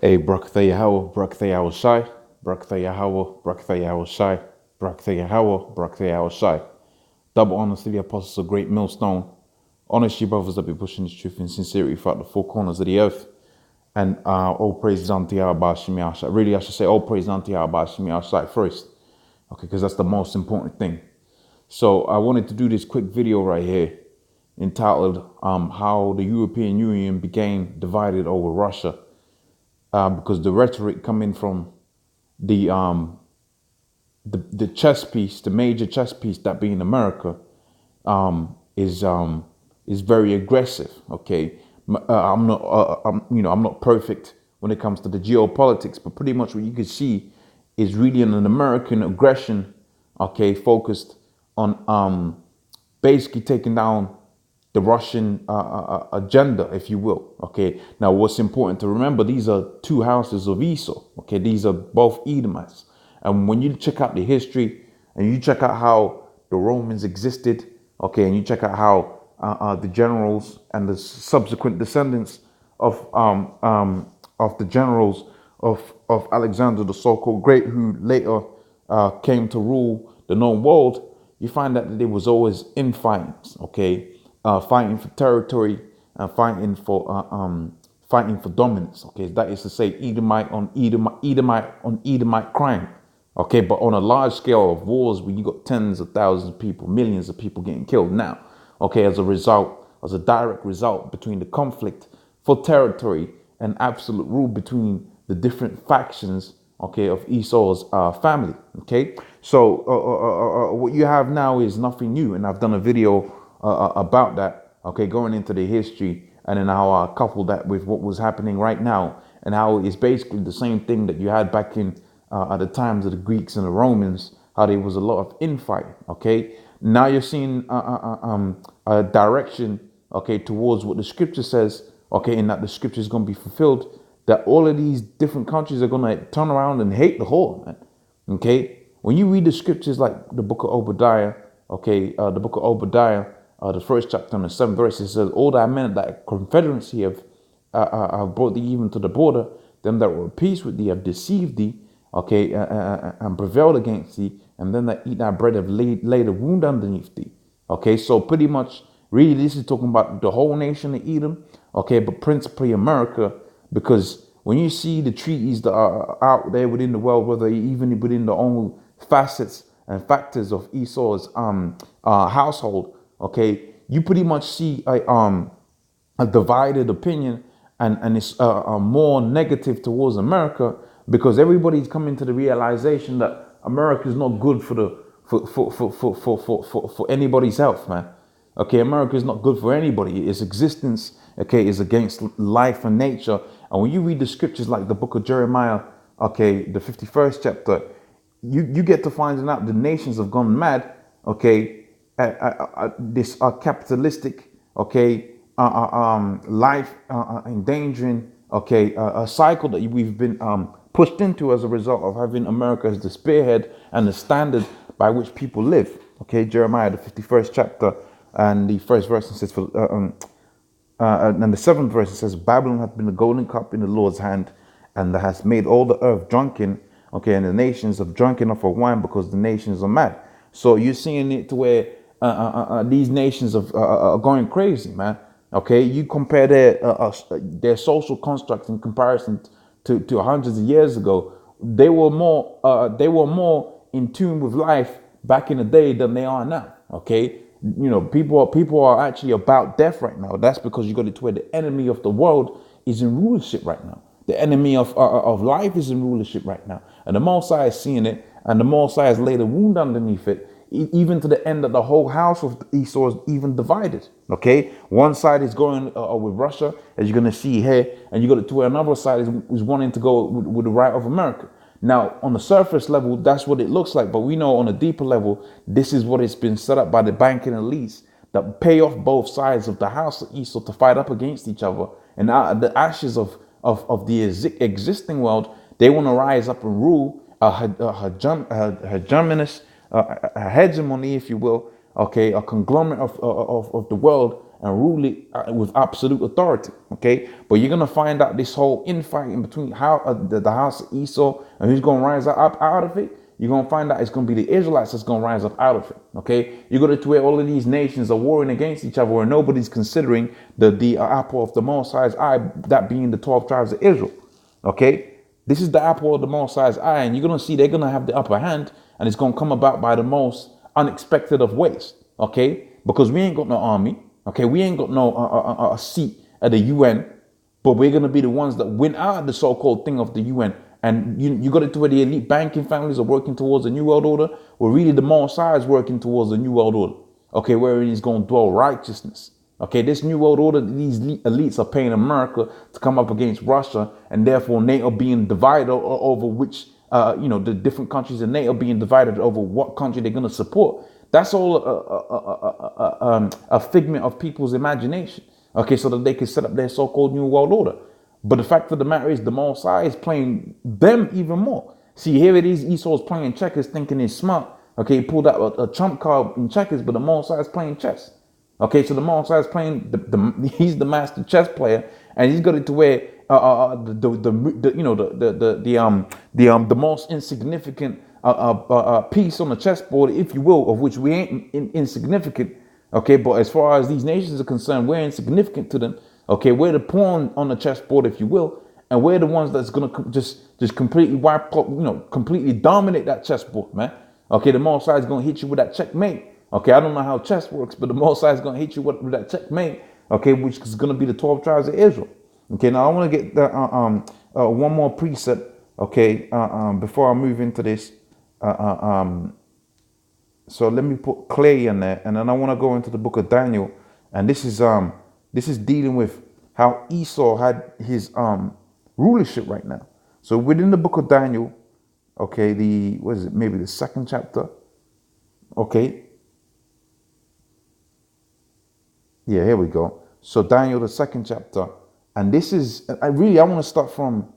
Hey, Barakatha Yahweh, Barakatha Yahweh Shai, Barakatha Yahweh, Barakatha Yahweh Shai, Barakatha Yahweh, Barakatha Yahweh Shai. Double honors to the apostles of Great Millstone. Honors to you brothers that be pushing this truth and sincerity throughout the four corners of the earth. And all praise unto Yahweh Bashim Yahshai. Really, I should say all praise unto Yahweh Bashim Yahshai first. Okay, because that's the most important thing. So I wanted to do this quick video right here entitled How the European Union Became Divided Over Russia. Because the rhetoric coming from the the chess piece, the major chess piece, that being America, is very aggressive. Okay, I'm not perfect when it comes to the geopolitics, but pretty much what you can see is really an American aggression. Okay, focused on basically taking down the Russian agenda, if you will. Okay. Now, what's important to remember, these are two houses of Esau. Okay. These are both Edomites. And when you check out the history and you check out how the Romans existed, okay, and you check out how the generals and the subsequent descendants of the generals of Alexander the so-called Great, who later came to rule the known world, you find that there was always infighting, okay, fighting for territory and fighting for dominance. Okay, that is to say, Edomite on Edomite crime. Okay, but on a large scale of wars where you got tens of thousands of people, millions of people getting killed now. Okay, as a result, as a direct result between the conflict for territory and absolute rule between the different factions, okay, of Esau's family. Okay, so what you have now is nothing new, and I've done a video about that. Okay, going into the history, and then how I couple that with what was happening right now, and how it's basically the same thing that you had back in at the times of the Greeks and the Romans, how there was a lot of infighting. Okay, now you're seeing a direction, okay, towards what the scripture says, okay, and that the scripture is going to be fulfilled, that all of these different countries are going to turn around and hate the whole, man. Okay, when you read the scriptures like the book of Obadiah, okay, the book of Obadiah, the first chapter and the seventh verse, it says, all that men that confederacy have brought thee even to the border, them that were at peace with thee have deceived thee, okay, and prevailed against thee, and them that eat thy bread have laid a wound underneath thee. Okay, so pretty much, really, this is talking about the whole nation of Edom, okay, but principally America, because when you see the treaties that are out there within the world, whether even within the own facets and factors of Esau's household, okay, you pretty much see a divided opinion, and it's more negative towards America, because everybody's coming to the realization that America is not good for the for anybody's health, man. Okay, America is not good for anybody. Its existence, okay, is against life and nature. And when you read the scriptures like the book of Jeremiah, okay, the 51st chapter, you get to finding out the nations have gone mad, okay, this capitalistic, okay, life endangering, okay, a cycle that we've been pushed into as a result of having America as the spearhead and the standard by which people live. Okay, Jeremiah, the 51st chapter, and the first verse says, and the seventh verse says, Babylon hath been a golden cup in the Lord's hand, and that has made all the earth drunken. Okay, and the nations have drunken off of wine, because the nations are mad. So you're seeing it to where these nations are going crazy, man. Okay, you compare their social constructs in comparison to hundreds of years ago. They were more in tune with life back in the day than they are now. Okay, you know, people are actually about death right now. That's because you got it to where the enemy of the world is in rulership right now. The enemy of life is in rulership right now, and the Most High is seeing it, and the Most High has laid a wound underneath it, even to the end that the whole house of Esau is even divided. Okay, one side is going with Russia, as you're going to see here, and you got it to where another side is wanting to go with the right of America. Now, on the surface level, that's what it looks like, but we know on a deeper level, this is what it's been set up by the banking elites that pay off both sides of the house of Esau to fight up against each other, and out of the ashes of the existing world, they want to rise up and rule a hegemonist, a hegemony, if you will, okay, a conglomerate of the world, and rule it with absolute authority. Okay, but you're gonna find out this whole infighting between how the house of Esau and who's gonna rise up out of it. You're gonna find out it's gonna be the Israelites that's gonna rise up out of it. Okay, you go to where all of these nations are warring against each other, where nobody's considering the apple of the Most High's eye, that being the 12 tribes of Israel. Okay, this is the apple of the Most High's eye, and you're gonna see they're gonna have the upper hand, and it's gonna come about by the most unexpected of ways. Okay, because we ain't got no army. Okay, we ain't got no a seat at the UN, but we're gonna be the ones that win out of the so-called thing of the UN. And you got it to where the elite banking families are working towards a new world order, or really the Most High is working towards a new world order. Okay, wherein he's going to dwell righteousness. Okay, this new world order, these elites are paying America to come up against Russia, and therefore NATO being divided over which, the different countries in NATO being divided over what country they're going to support. That's all a figment of people's imagination. Okay, so that they can set up their so-called new world order. But the fact of the matter is, the Most High is playing them even more. See, here it is, Esau's playing checkers, thinking he's smart. Okay, he pulled out a trump card in checkers, but the Most High is playing chess. Okay, so the Most High is playing he's the master chess player, and he's got it to where the most insignificant piece on the chessboard, if you will, of which we ain't insignificant. Okay, but as far as these nations are concerned, we're insignificant to them. Okay, we're the pawn on the chessboard, if you will, and we're the ones that's gonna just completely wipe up, completely dominate that chessboard, man. Okay, the Most High is gonna hit you with that checkmate. Okay, I don't know how chess works, but the Most High is gonna hit you with that checkmate. Okay, which is gonna be the 12 tribes of Israel. Okay, now I want to get one more precept. Okay, before I move into this, so let me put clay in there, and then I want to go into the book of Daniel, and this is dealing with how Esau had his rulership right now. So within the book of Daniel, okay, maybe the second chapter. Okay. Yeah, here we go. So Daniel, the second chapter, and this is I want to start from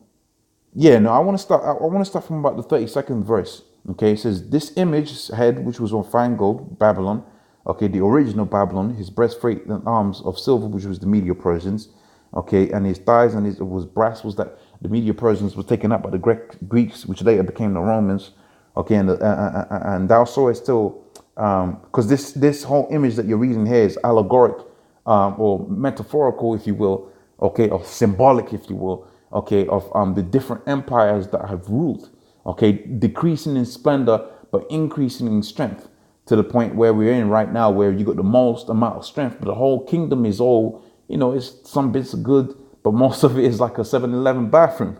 I want to start from about the 32nd verse. Okay, it says, this image head, which was on fine gold, Babylon, okay, the original Babylon, his breastplate and arms of silver, which was the Medo-Persians, okay, and his thighs and his was brass, was that the Medo-Persians was taken up by the Greeks, which later became the Romans, okay, and thou sawest still, because this whole image that you're reading here is allegoric, or metaphorical, if you will, okay, or symbolic, if you will, okay, of the different empires that have ruled. Okay, decreasing in splendor, but increasing in strength to the point where we're in right now, where you got the most amount of strength, but the whole kingdom is all, it's some bits of good, but most of it is like a 7-Eleven bathroom.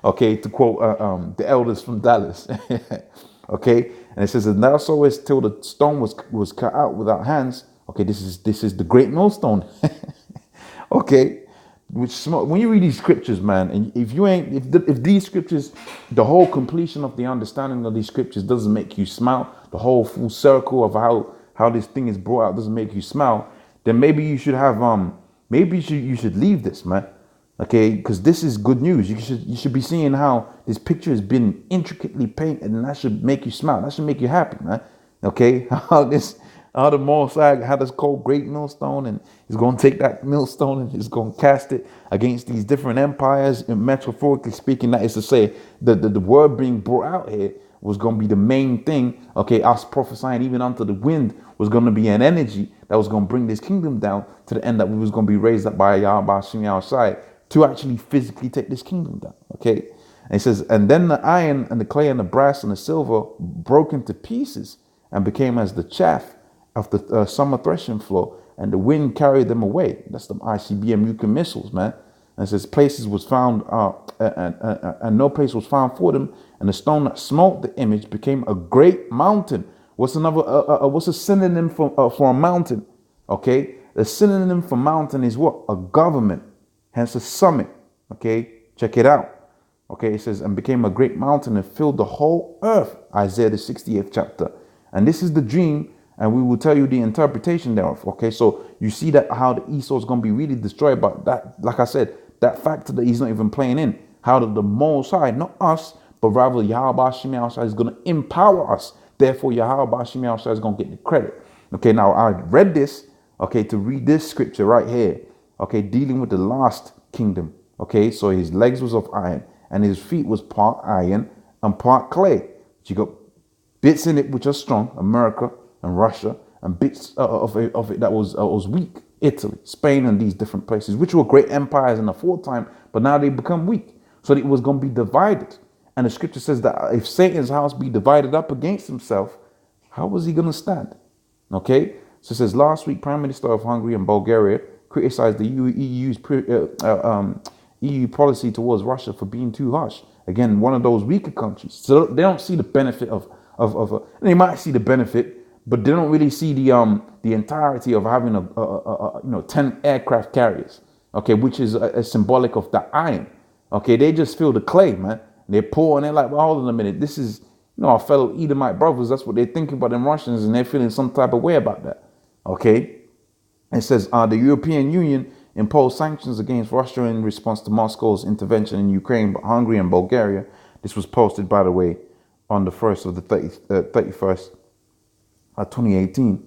Okay, to quote the elders from Dallas. Okay, and it says, and thou sawest till the stone was cut out without hands. Okay, this is the great millstone. Okay. When you read these scriptures, man, and if these scriptures, the whole completion of the understanding of these scriptures doesn't make you smile, the whole full circle of how this thing is brought out doesn't make you smile, then maybe you should have you should leave this, man. Okay, because this is good news. You should be seeing how this picture has been intricately painted, and that should make you smile. That should make you happy, man. Okay, how the Most High had this called great millstone, and he's going to take that millstone and he's going to cast it against these different empires. And metaphorically speaking, that is to say, the word being brought out here was going to be the main thing. Okay, us prophesying even unto the wind was going to be an energy that was going to bring this kingdom down to the end that we was going to be raised up by Yahweh Shem outside to actually physically take this kingdom down. Okay, and it says, and then the iron and the clay and the brass and the silver broke into pieces and became as the chaff of the summer threshing floor, and the wind carried them away. That's the ICBM nuclear missiles, man. And it says places was found, and no place was found for them. And the stone that smote the image became a great mountain. What's a synonym for a mountain? Okay, the synonym for mountain is what? A government. Hence a summit. Okay, check it out. Okay, it says, and became a great mountain and filled the whole earth. Isaiah the 68th chapter. And this is the dream, and we will tell you the interpretation thereof. Okay, so you see that how the Esau is going to be really destroyed, but that, like I said, that factor that he's not even playing in. How the Most High, not us, but rather Yahweh Shem is going to empower us. Therefore, Yahweh Shem is going to get the credit. Okay, now I read this. okay, to read this scripture right here, okay, dealing with the last kingdom. Okay, so his legs was of iron and his feet was part iron and part clay. You got bits in it which are strong, America and Russia, and bits of it that was weak, Italy, Spain, and these different places, which were great empires in the time, but now they become weak. So it was going to be divided. And the scripture says that if Satan's house be divided up against himself, how was he going to stand? Okay, so it says last week, Prime Minister of Hungary and Bulgaria criticized the EU policy towards Russia for being too harsh. Again, one of those weaker countries. So they don't see the benefit of they might see the benefit, but they don't really see the entirety of having a 10 aircraft carriers. Okay, which is a symbolic of the iron. Okay, they just feel the clay, man. They're poor and they're like, well, hold on a minute. This is, our fellow Edomite brothers. That's what they're thinking about them Russians, and they're feeling some type of way about that. Okay, it says the European Union imposed sanctions against Russia in response to Moscow's intervention in Ukraine, but Hungary and Bulgaria. This was posted, by the way, on the 1st of the 31st, 2018.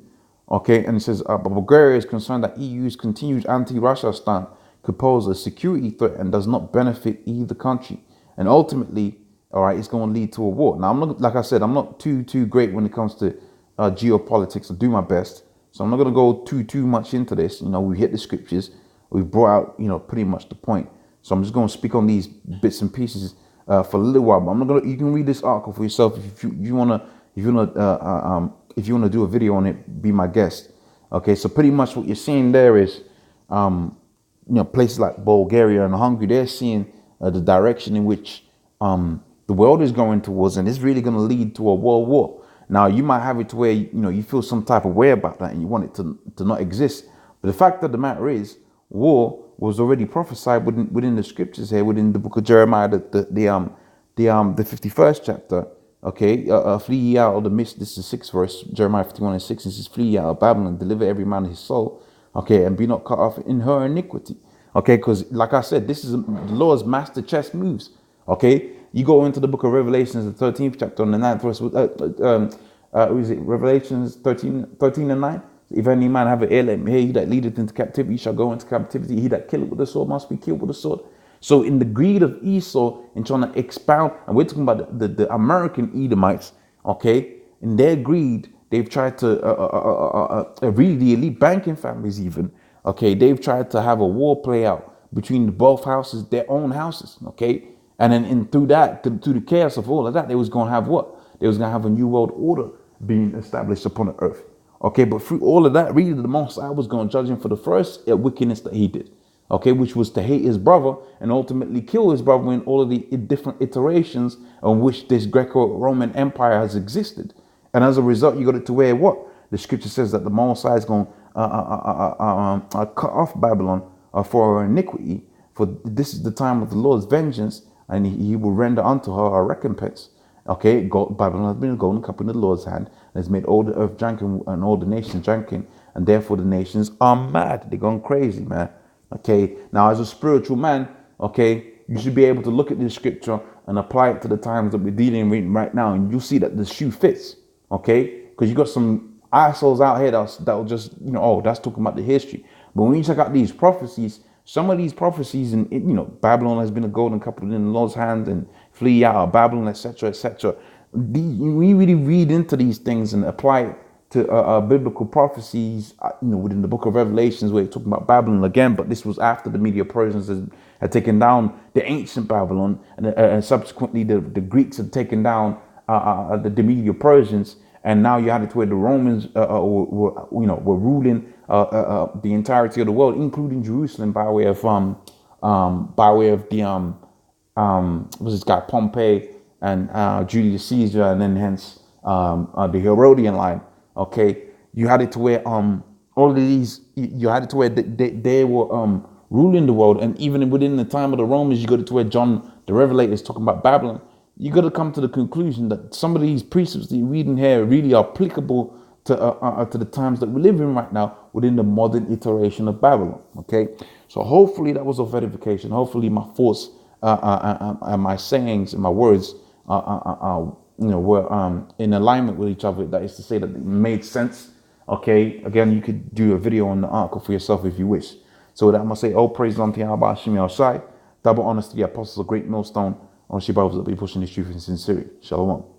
Okay, and it says Bulgaria is concerned that EU's continued anti-Russia stance could pose a security threat and does not benefit either country. And ultimately, all right, it's going to lead to a war. Now, I'm not, like I said, I'm not too great when it comes to geopolitics. I do my best, so I'm not going to go too much into this. We hit the scriptures, we brought out, pretty much the point. So I'm just going to speak on these bits and pieces for a little while. But I'm not going to. You can read this article for yourself if you wanna do a video on it. Be my guest. Okay, so pretty much what you're seeing there is, places like Bulgaria and Hungary. They're seeing the direction in which the world is going towards, and it's really going to lead to a world war. Now, you might have it to where you feel some type of way about that, and you want it to not exist. But the fact of the matter is, war was already prophesied within the scriptures here, within the book of Jeremiah, the 51st chapter. Okay, flee ye out of the midst. This is the 6th verse, Jeremiah 51:6. This is flee ye out of Babylon, deliver every man his soul. Okay, and be not cut off in her iniquity. Okay, because like I said, this is the Lord's master chess moves. Okay, you go into the book of Revelations, the 13th chapter, on the 9th verse. Revelations 13:9. If any man have an ear, let him hear. He that leadeth into captivity shall go into captivity. He that killeth with the sword must be killed with the sword. So in the greed of Esau, in trying to expound, and we're talking about the American Edomites, okay, in their greed, they've tried to, really the elite banking families even, okay, they've tried to have a war play out between both houses, their own houses, okay? And then through that, through the chaos of all of that, they was going to have what? They was going to have a new world order being established upon the earth. Okay, but through all of that, really the Most High was going to judge him for the first wickedness that he did. Okay, which was to hate his brother and ultimately kill his brother in all of the different iterations on which this Greco-Roman Empire has existed. And as a result, you got it to where what? The scripture says that the Most High is going to cut off Babylon for her iniquity. For this is the time of the Lord's vengeance, and he will render unto her a recompense. Okay, Babylon has been a golden cup in the Lord's hand, and has made all the earth drunken and all the nations drunken, and therefore the nations are mad. They're going crazy, man. Okay, now as a spiritual man, okay, you should be able to look at this scripture and apply it to the times that we're dealing with right now, and you'll see that the shoe fits. Okay, because you got some assholes out here that'll just, oh, that's talking about the history. But when you check out these prophecies, some of these prophecies, and Babylon has been a golden cup in the Lord's hand, and flee out of Babylon, etc., etc. We really read into these things and apply it to biblical prophecies, within the book of Revelations, where you're talking about Babylon again, but this was after the Medo-Persians had taken down the ancient Babylon, and subsequently the Greeks had taken down the Medo-Persians, and now you had it where the Romans were ruling the entirety of the world, including Jerusalem, by way of the was this guy Pompey and Julius Caesar, and then hence the Herodian line. Okay, you had it to where all of these, you had it to where they were ruling the world, and even within the time of the Romans, you got it to where John the Revelator is talking about Babylon. You got to come to the conclusion that some of these precepts that you're reading here really are applicable to the times that we live in right now within the modern iteration of Babylon. Okay, so hopefully that was of edification. Hopefully my thoughts and my sayings and my words were in alignment with each other. That is to say that it made sense. Okay, again, you could do a video on the article for yourself if you wish. So with that, I'm going to say, all praise unto Yahweh Hashem Yahushai. Double honors to the apostles of Great Millstone. On Shiba that be pushing this truth in sincerity. Shalom.